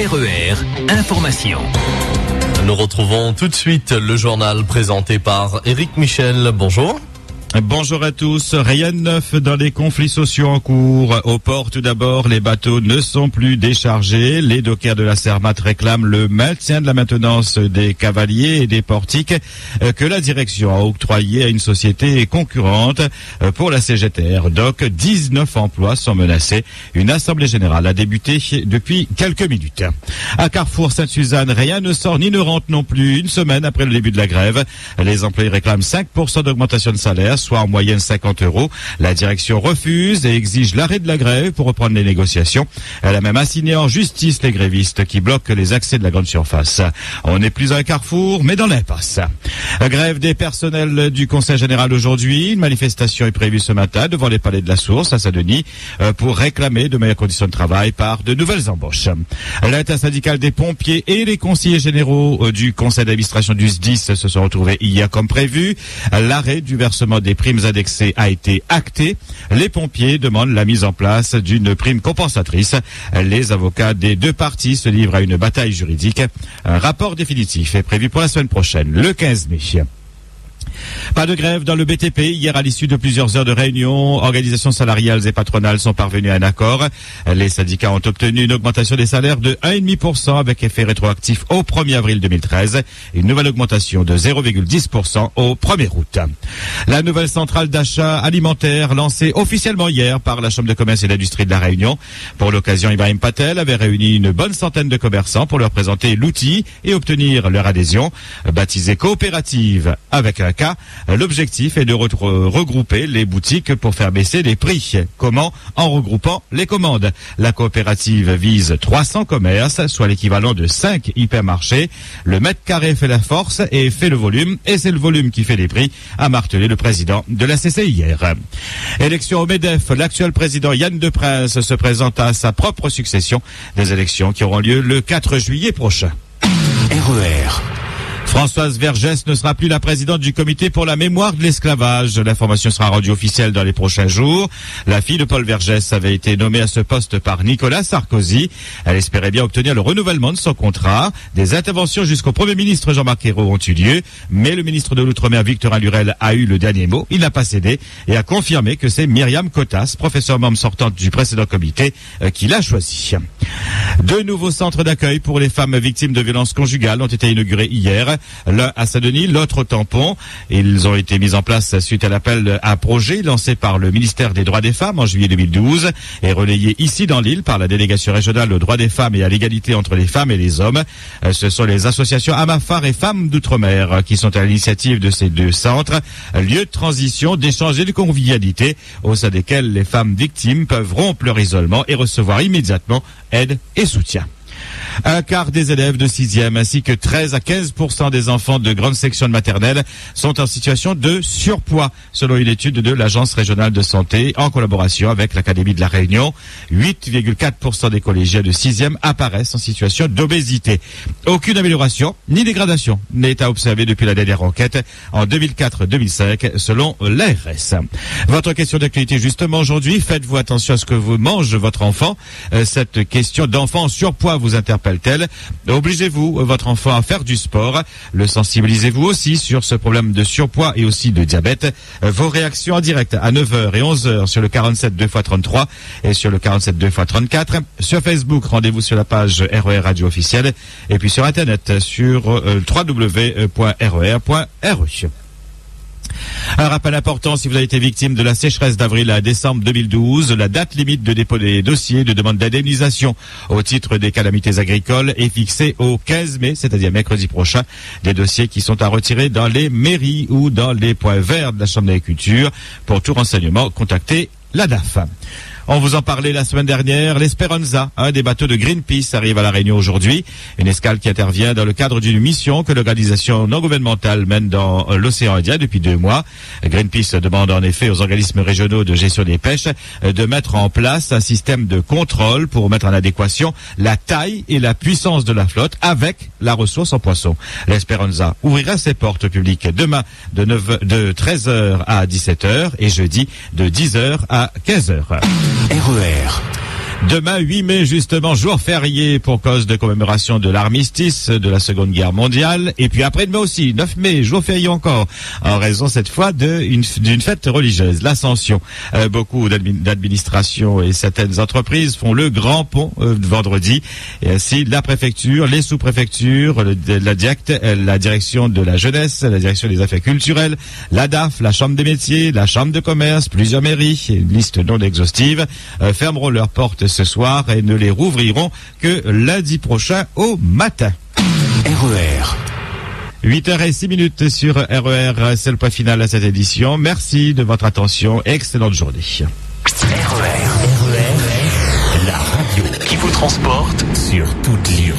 RER, information. Nous retrouvons tout de suite le journal présenté par Éric Michel. Bonjour. Bonjour à tous. Rien de neuf dans les conflits sociaux en cours. Au port, tout d'abord, les bateaux ne sont plus déchargés. Les dockers de la Cermat réclament le maintien de la maintenance des cavaliers et des portiques que la direction a octroyé à une société concurrente pour la CGTR. Donc, 19 emplois sont menacés. Une assemblée générale a débuté depuis quelques minutes. À Carrefour Sainte-Suzanne, rien ne sort ni ne rentre non plus. Une semaine après le début de la grève, les employés réclament 5% d'augmentation de salaire, soit en moyenne 50 €. La direction refuse et exige l'arrêt de la grève pour reprendre les négociations. Elle a même assigné en justice les grévistes qui bloquent les accès de la grande surface. On n'est plus à un carrefour, mais dans l'impasse. Grève des personnels du Conseil général aujourd'hui. Une manifestation est prévue ce matin devant les palais de la Source à Saint-Denis pour réclamer de meilleures conditions de travail par de nouvelles embauches. L'intersyndicale des pompiers et les conseillers généraux du conseil d'administration du SDIS se sont retrouvés hier comme prévu. L'arrêt du versement des primes indexées a été acté. Les pompiers demandent la mise en place d'une prime compensatrice. Les avocats des deux parties se livrent à une bataille juridique. Un rapport définitif est prévu pour la semaine prochaine, le 15 mai. Pas de grève dans le BTP. Hier, à l'issue de plusieurs heures de réunion, organisations salariales et patronales sont parvenues à un accord. Les syndicats ont obtenu une augmentation des salaires de 1,5% avec effet rétroactif au 1er avril 2013 et une nouvelle augmentation de 0,10% au 1er août. La nouvelle centrale d'achat alimentaire lancée officiellement hier par la Chambre de commerce et d'industrie de la Réunion. Pour l'occasion, Ibrahim Patel avait réuni une bonne centaine de commerçants pour leur présenter l'outil et obtenir leur adhésion. Baptisée coopérative avec un K, l'objectif est de regrouper les boutiques pour faire baisser les prix. Comment? En regroupant les commandes. La coopérative vise 300 commerces, soit l'équivalent de 5 hypermarchés. Le mètre carré fait la force et fait le volume, et c'est le volume qui fait les prix, a martelé le président de la CC hier. Élection au MEDEF, l'actuel président Yann Deprince se présente à sa propre succession. Des élections qui auront lieu le 4 juillet prochain. RER. Françoise Vergès ne sera plus la présidente du comité pour la mémoire de l'esclavage. L'information sera rendue officielle dans les prochains jours. La fille de Paul Vergès avait été nommée à ce poste par Nicolas Sarkozy. Elle espérait bien obtenir le renouvellement de son contrat. Des interventions jusqu'au Premier ministre Jean-Marc Ayrault ont eu lieu, mais le ministre de l'Outre-mer Victorin Lurel a eu le dernier mot. Il n'a pas cédé et a confirmé que c'est Myriam Cotas, professeure membre sortante du précédent comité, qui l'a choisi. Deux nouveaux centres d'accueil pour les femmes victimes de violences conjugales ont été inaugurés hier. L'un à Saint-Denis, l'autre au Tampon. Ils ont été mis en place suite à l'appel à projet lancé par le ministère des Droits des Femmes en juillet 2012 et relayé ici dans l'île par la délégation régionale aux droits des femmes et à l'égalité entre les femmes et les hommes. Ce sont les associations Amafar et Femmes d'Outre-mer qui sont à l'initiative de ces deux centres, lieux de transition, d'échange et de convivialité au sein desquels les femmes victimes peuvent rompre leur isolement et recevoir immédiatement aide et soutien. Un quart des élèves de 6e ainsi que 13 à 15% des enfants de grande section de maternelle sont en situation de surpoids, selon une étude de l'Agence régionale de santé en collaboration avec l'Académie de la Réunion. 8,4% des collégiens de 6e apparaissent en situation d'obésité. Aucune amélioration ni dégradation n'est à observer depuis la dernière enquête en 2004-2005, selon l'ARS. Votre question d'actualité justement aujourd'hui, faites-vous attention à ce que vous mange votre enfant. Cette question d'enfant en surpoids vous interpelle-t-elle? Obligez-vous votre enfant à faire du sport? Le sensibilisez-vous aussi sur ce problème de surpoids et aussi de diabète? Vos réactions en direct à 9h et 11h sur le 47 2x33 et sur le 47 2x34. Sur Facebook, rendez-vous sur la page RER Radio officielle et puis sur Internet sur www.rer.ru. Un rappel important, si vous avez été victime de la sécheresse d'avril à décembre 2012, la date limite de dépôt des dossiers de demande d'indemnisation au titre des calamités agricoles est fixée au 15 mai, c'est-à-dire mercredi prochain. Des dossiers qui sont à retirer dans les mairies ou dans les points verts de la Chambre d'agriculture. Pour tout renseignement, contactez la DAF. On vous en parlait la semaine dernière. L'Esperanza, un des bateaux de Greenpeace, arrive à La Réunion aujourd'hui. Une escale qui intervient dans le cadre d'une mission que l'organisation non gouvernementale mène dans l'océan Indien depuis 2 mois. Greenpeace demande en effet aux organismes régionaux de gestion des pêches de mettre en place un système de contrôle pour mettre en adéquation la taille et la puissance de la flotte avec la ressource en poissons. L'Esperanza ouvrira ses portes au public demain de 13h à 17h et jeudi de 10h à 15h. RER. Demain, 8 mai, justement, jour férié pour cause de commémoration de l'armistice de la Seconde Guerre mondiale. Et puis après-demain aussi, 9 mai, jour férié encore, en raison cette fois d'une fête religieuse, l'Ascension. Beaucoup d'administrations et certaines entreprises font le grand pont vendredi. Et ainsi, la préfecture, les sous-préfectures, la direction de la jeunesse, la direction des affaires culturelles, la DAF, la Chambre des métiers, la Chambre de commerce, plusieurs mairies, une liste non exhaustive, fermeront leurs portes ce soir et ne les rouvriront que lundi prochain au matin. RER. 8h06 sur RER, c'est le point final à cette édition. Merci de votre attention. Excellente journée. RER, la radio qui vous transporte sur toute l'île.